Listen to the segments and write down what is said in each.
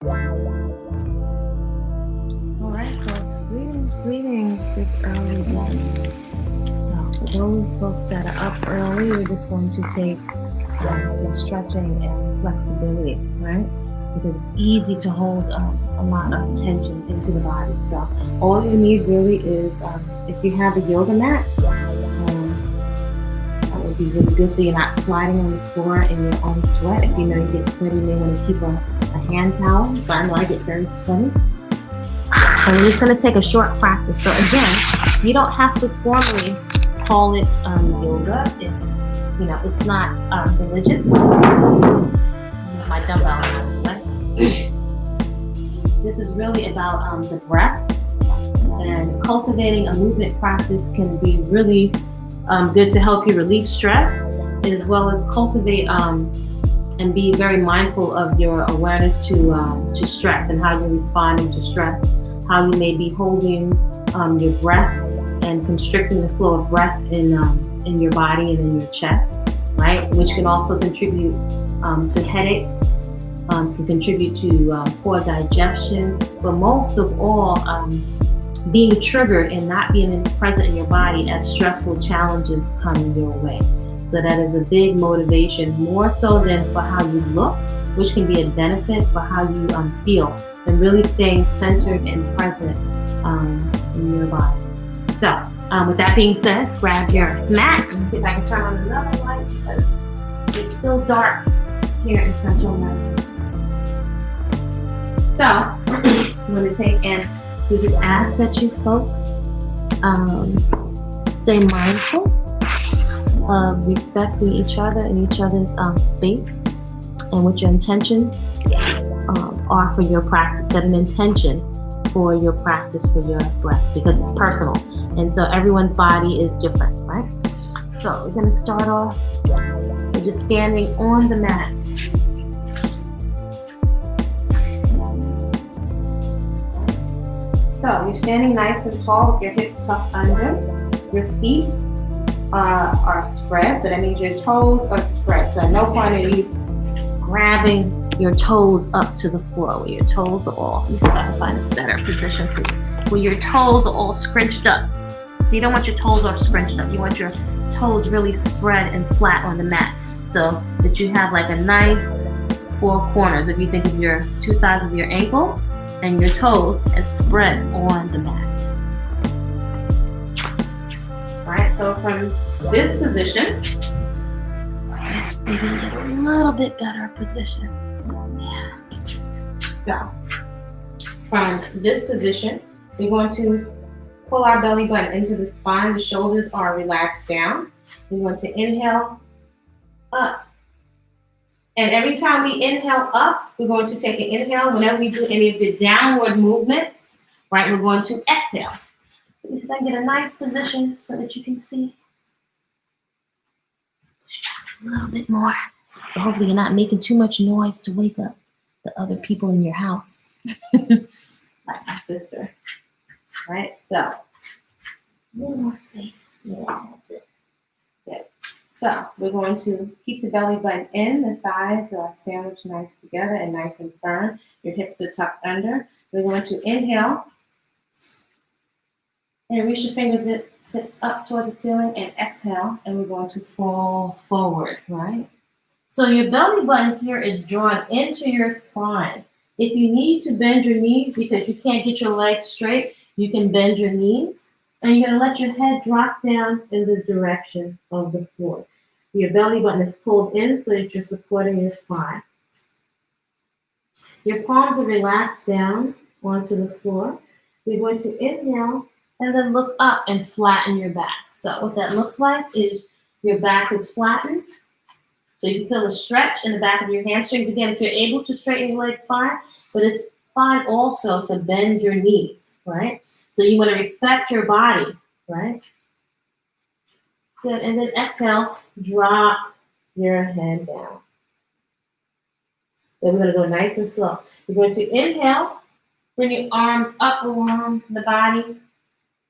All right, folks. Greetings this early day. So, for those folks that are up early, we're just going to take some stretching and flexibility, right? Because it's easy to hold a lot of tension into the body. So, all you need really is if you have a yoga mat, that would be really good so you're not sliding on the floor in your own sweat. If you know you get sweaty, you may want to keep a hand towel. So, I know I get very sweaty. And we're just going to take a short practice. So again, you don't have to formally call it yoga if it's not religious. My dumbbell out of the way. This is really about the breath, and cultivating a movement practice can be really good to help you relieve stress, as well as cultivate and be very mindful of your awareness to stress and how you're responding to stress. How you may be holding your breath and constricting the flow of breath in your body and in your chest, right? Which can also contribute to headaches, can contribute to poor digestion, but most of all, being triggered and not being present in your body as stressful challenges come your way. So that is a big motivation, more so than for how you look, which can be a benefit for how you feel, and really staying centered and present in your body. So, with that being said, grab your mat and see if I can turn on another light because it's still dark here in Central America. So, I'm going to take and we just ask that you folks stay mindful of respecting each other and each other's space, and what your intentions are for your practice. Set an intention for your practice, for your breath, because it's personal. And so everyone's body is different, right? So we're going to start off with just standing on the mat. So you're standing nice and tall with your hips tucked under. Your feet are spread, so that means your toes are spread. So at no point are you grabbing your toes up to the floor, where your toes are all, let me see if I can find a better position for you, where your toes are all scrunched up. So you don't want your toes all scrunched up. You want your toes really spread and flat on the mat, so that you have like a nice four corners. If you think of your two sides of your ankle and your toes as spread on the mat. All right, so from this position, let's see if we can get a little bit better position. Yeah. So, from this position, we're going to pull our belly button into the spine. The shoulders are relaxed down. We're going to inhale up. And every time we inhale up, we're going to take an inhale. Whenever we do any of the downward movements, right, we're going to exhale. So see if I can get a nice position so that you can see. A little bit more. So hopefully you're not making too much noise to wake up the other people in your house. Like my sister. Right? So, a little more space. Yeah, that's it. Good. So, we're going to keep the belly button in. The thighs are sandwiched nice together and nice and firm. Your hips are tucked under. We're going to inhale and reach your fingertips up towards the ceiling, and exhale, and we're going to fall forward, right? So your belly button here is drawn into your spine. If you need to bend your knees because you can't get your legs straight, you can bend your knees, and you're going to let your head drop down in the direction of the floor. Your belly button is pulled in so that you're supporting your spine. Your palms are relaxed down onto the floor. We're going to inhale and then look up and flatten your back. So what that looks like is your back is flattened. So you feel a stretch in the back of your hamstrings. Again, if you're able to straighten your legs, fine. But it's fine also to bend your knees, right? So you want to respect your body, right? Good. And then exhale, drop your head down. Then we're going to go nice and slow. You're going to inhale, bring your arms up along the body.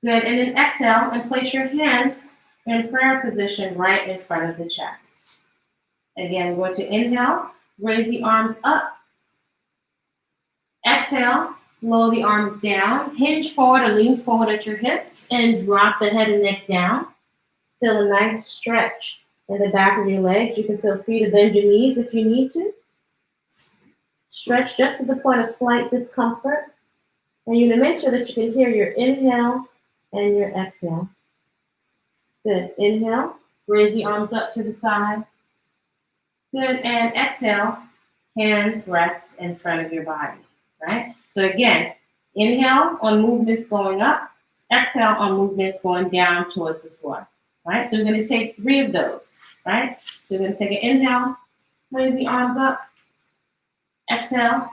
Good, and then exhale and place your hands in prayer position right in front of the chest. Again, we're going to inhale, raise the arms up. Exhale, lower the arms down. Hinge forward or lean forward at your hips and drop the head and neck down. Feel a nice stretch in the back of your legs. You can feel free to bend your knees if you need to. Stretch just to the point of slight discomfort. And you're going to make sure that you can hear your inhale and your exhale. Good. Inhale. Raise the arms up to the side. Good. And exhale. Hands rest in front of your body. Right? So again, inhale on movements going up. Exhale on movements going down towards the floor. Right? So we're going to take 3 of those. Right? So we're going to take an inhale. Raise the arms up. Exhale.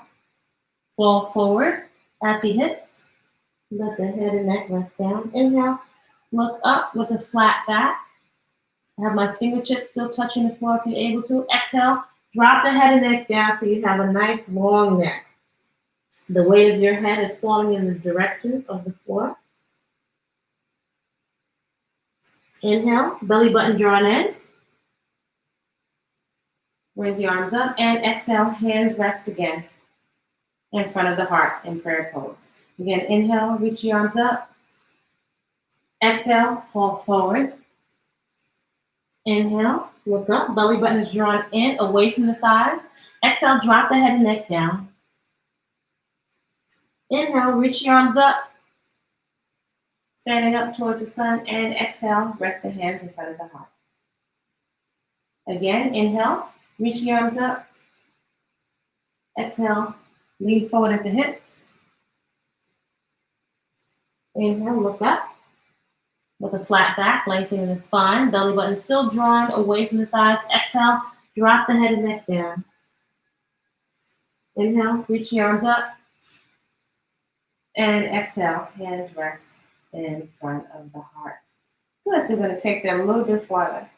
Fall forward at the hips. Let the head and neck rest down. Inhale. Look up with a flat back. I have my fingertips still touching the floor if you're able to. Exhale. Drop the head and neck down so you have a nice long neck. The weight of your head is falling in the direction of the floor. Inhale. Belly button drawn in. Raise the arms up. And exhale. Hands rest again in front of the heart in prayer pose. Again, inhale. Reach the arms up. Exhale, fall forward. Inhale, look up. Belly button is drawn in, away from the thighs. Exhale, drop the head and neck down. Inhale, reach your arms up. Fanning up towards the sun. And exhale, rest the hands in front of the heart. Again, inhale, reach your arms up. Exhale, lean forward at the hips. Inhale, look up. With a flat back, lengthening the spine. Belly button still drawn away from the thighs. Exhale, drop the head and neck down. Inhale, reach your arms up. And exhale, hands rest in front of the heart. Good, so we're going to take that a little bit farther.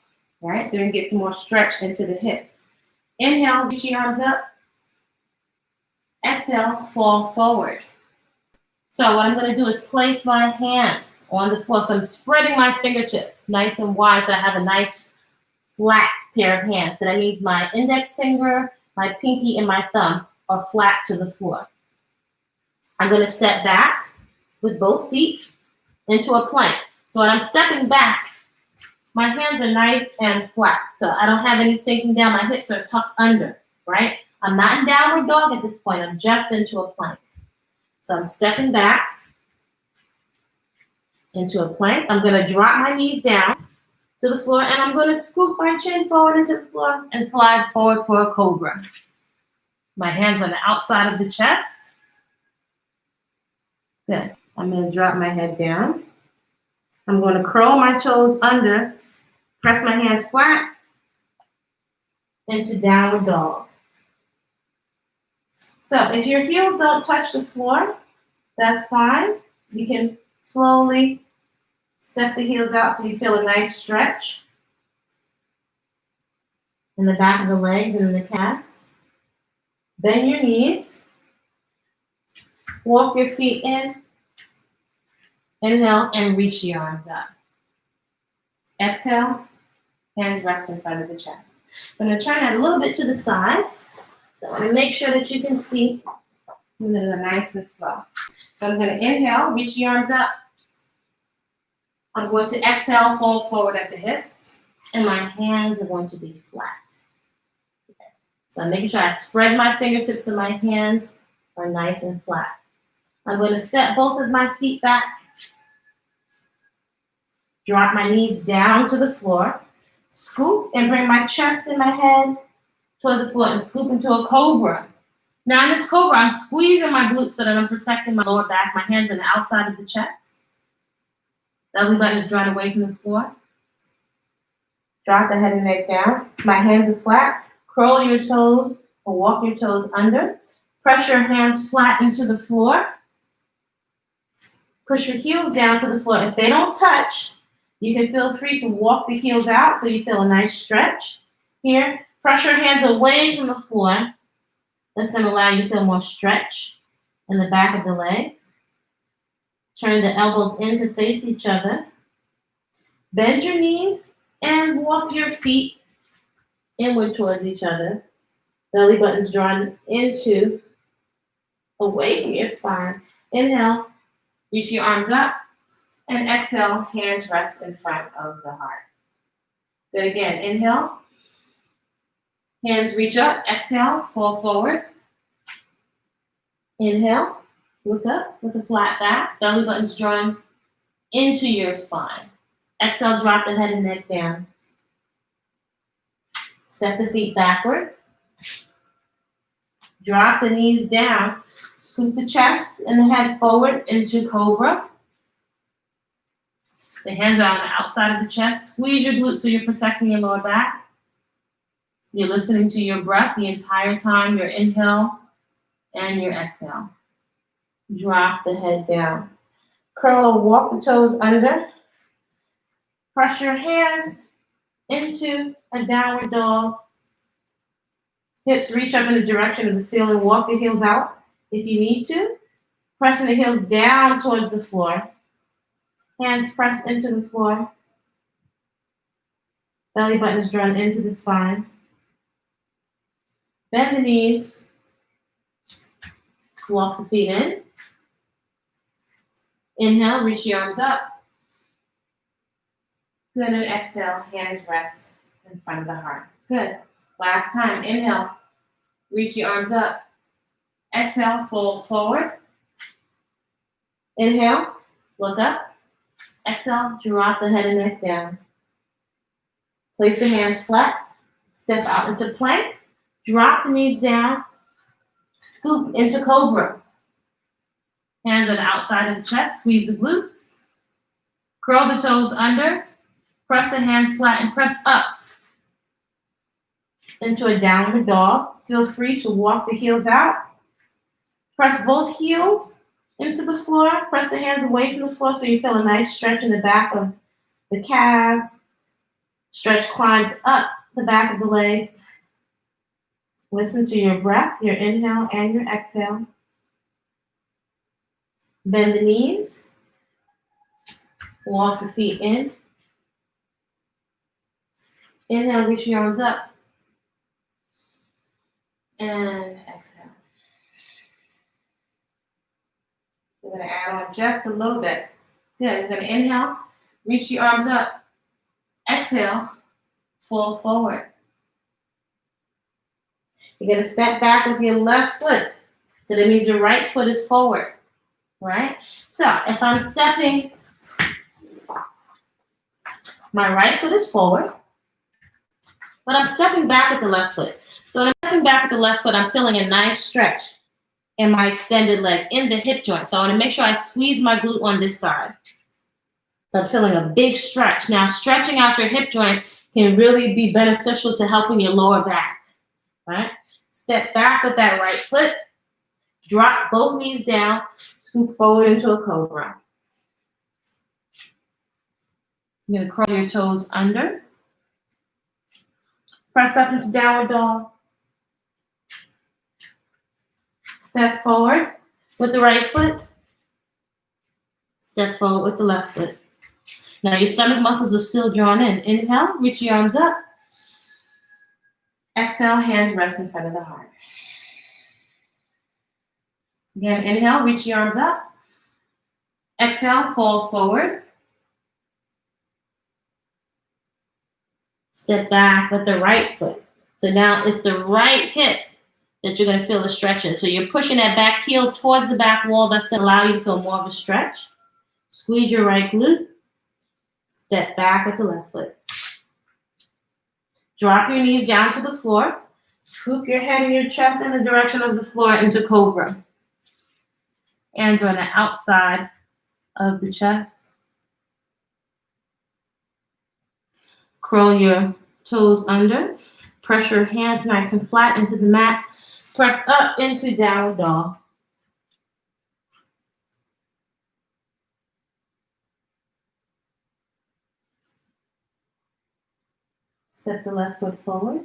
All right, so we can get some more stretch into the hips. Inhale, reach your arms up. Exhale, fall forward. So what I'm going to do is place my hands on the floor. So I'm spreading my fingertips nice and wide so I have a nice flat pair of hands. So that means my index finger, my pinky, and my thumb are flat to the floor. I'm going to step back with both feet into a plank. So when I'm stepping back, my hands are nice and flat. So I don't have any sinking down. My hips are tucked under, right? I'm not in downward dog at this point. I'm just into a plank. So I'm stepping back into a plank. I'm going to drop my knees down to the floor, and I'm going to scoop my chin forward into the floor and slide forward for a cobra. My hands on the outside of the chest. Good. I'm going to drop my head down. I'm going to curl my toes under, press my hands flat into downward dog. So if your heels don't touch the floor, that's fine. You can slowly step the heels out so you feel a nice stretch in the back of the legs and in the calves. Bend your knees. Walk your feet in. Inhale and reach the arms up. Exhale, hands rest in front of the chest. I'm going to turn that a little bit to the side. So I'm going to make sure that you can see. I'm going to go nice and slow. So I'm going to inhale, reach the arms up. I'm going to exhale, fold forward at the hips. And my hands are going to be flat. Okay. So I'm making sure I spread my fingertips and my hands are nice and flat. I'm going to step both of my feet back. Drop my knees down to the floor. Scoop and bring my chest and my head towards the floor and scoop into a cobra. Now in this cobra, I'm squeezing my glutes so that I'm protecting my lower back. My hands on the outside of the chest. Belly button is drawn away from the floor. Drop the head and neck down. My hands are flat. Curl your toes or walk your toes under. Press your hands flat into the floor. Push your heels down to the floor. If they don't touch, you can feel free to walk the heels out so you feel a nice stretch. Here, press your hands away from the floor. That's going to allow you to feel more stretch in the back of the legs. Turn the elbows in to face each other. Bend your knees and walk your feet inward towards each other. Belly button's drawn into away from your spine. Inhale, reach your arms up. And exhale, hands rest in front of the heart. Good again. Inhale, hands reach up. Exhale, fall forward. Inhale, look up with a flat back. Belly button's drawn into your spine. Exhale, drop the head and neck down. Step the feet backward. Drop the knees down. Scoop the chest and the head forward into cobra. The hands are on the outside of the chest. Squeeze your glutes so you're protecting your lower back. You're listening to your breath the entire time, your inhale and your exhale. Drop the head down. Curl, walk the toes under. Press your hands into a downward dog. Hips reach up in the direction of the ceiling. Walk the heels out if you need to. Pressing the heels down towards the floor. Hands press into the floor. Belly button is drawn into the spine. Bend the knees. Walk the feet in. Inhale, reach your arms up. Good, and exhale, hands rest in front of the heart. Good. Last time, inhale, reach your arms up. Exhale, fold forward. Inhale, look up. Exhale, drop the head and neck down. Place the hands flat. Step out into plank. Drop the knees down. Scoop into cobra. Hands on the outside of the chest. Squeeze the glutes. Curl the toes under. Press the hands flat and press up into a downward dog. Feel free to walk the heels out. Press both heels into the floor. Press the hands away from the floor so you feel a nice stretch in the back of the calves. Stretch climbs up the back of the legs. Listen to your breath, your inhale and your exhale. Bend the knees. Walk the feet in. Inhale, reach your arms up. And exhale. We're going to add on just a little bit. Good. We're going to inhale, reach your arms up. Exhale, fall forward. You're going to step back with your left foot. So that means your right foot is forward. Right? So if I'm stepping, my right foot is forward, but I'm stepping back with the left foot. So when I'm stepping back with the left foot, I'm feeling a nice stretch in my extended leg, in the hip joint. So I want to make sure I squeeze my glute on this side. So I'm feeling a big stretch. Now, stretching out your hip joint can really be beneficial to helping your lower back, right? Step back with that right foot. Drop both knees down. Scoop forward into a cobra. You're going to curl your toes under. Press up into downward dog. Step forward with the right foot. Step forward with the left foot. Now your stomach muscles are still drawn in. Inhale, reach your arms up. Exhale, hands rest in front of the heart. Again, inhale, reach your arms up. Exhale, fold forward. Step back with the right foot. So now it's the right hip that you're going to feel the stretch in. So you're pushing that back heel towards the back wall. That's going to allow you to feel more of a stretch. Squeeze your right glute. Step back with the left foot. Drop your knees down to the floor. Scoop your head and your chest in the direction of the floor into cobra. Hands on the outside of the chest. Curl your toes under. Press your hands nice and flat into the mat. Press up into downward dog. Step the left foot forward.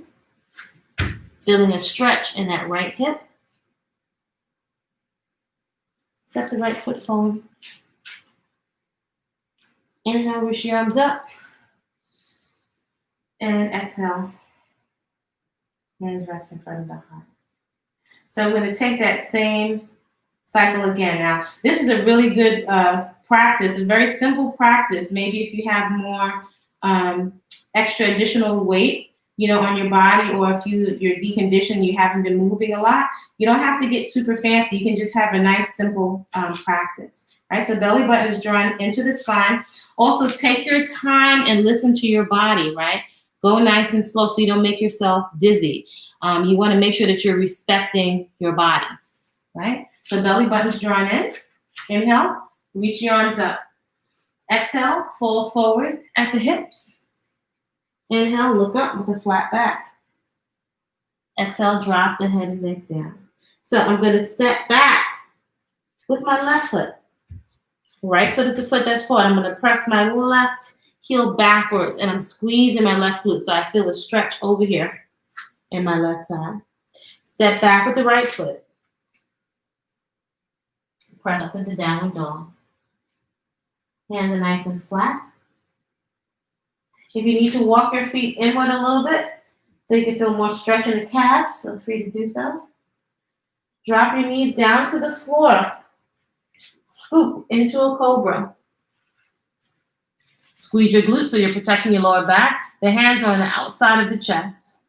Feeling a stretch in that right hip. Step the right foot forward. Inhale, reach your arms up. And exhale. Hands rest in front of the heart. So I'm going to take that same cycle again. Now, this is a really good practice, a very simple practice. Maybe if you have more extra additional weight, on your body, or if you're deconditioned, you haven't been moving a lot, you don't have to get super fancy. You can just have a nice, simple practice. Right? So belly button is drawn into the spine. Also, take your time and listen to your body, right? Go nice and slow so you don't make yourself dizzy. You want to make sure that you're respecting your body, right? So belly button's drawn in. Inhale, reach your arms up. Exhale, fold forward at the hips. Inhale, look up with a flat back. Exhale, drop the head and neck down. So I'm going to step back with my left foot. Right foot is the foot that's forward. I'm going to press my left heel backwards, and I'm squeezing my left glute so I feel a stretch over here in my left side. Step back with the right foot. Press up into downward dog. Hands are nice and flat. If you need to walk your feet inward a little bit so you can feel more stretch in the calves, feel free to do so. Drop your knees down to the floor. Scoop into a cobra. Squeeze your glutes so you're protecting your lower back. The hands are on the outside of the chest.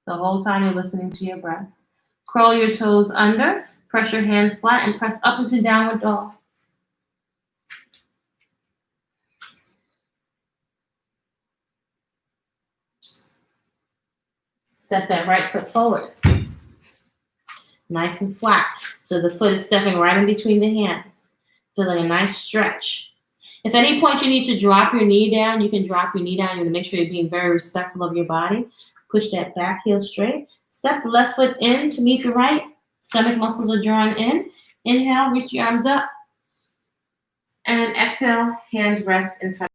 The whole time you're listening to your breath. Curl your toes under, press your hands flat, and press up into downward dog. Step that right foot forward. Nice and flat. So the foot is stepping right in between the hands. Feeling a nice stretch. If at any point you need to drop your knee down, you can drop your knee down. You want to make sure you're being very respectful of your body. Push that back heel straight. Step the left foot in to meet the right. Stomach muscles are drawn in. Inhale, reach your arms up. And exhale, hands rest in front.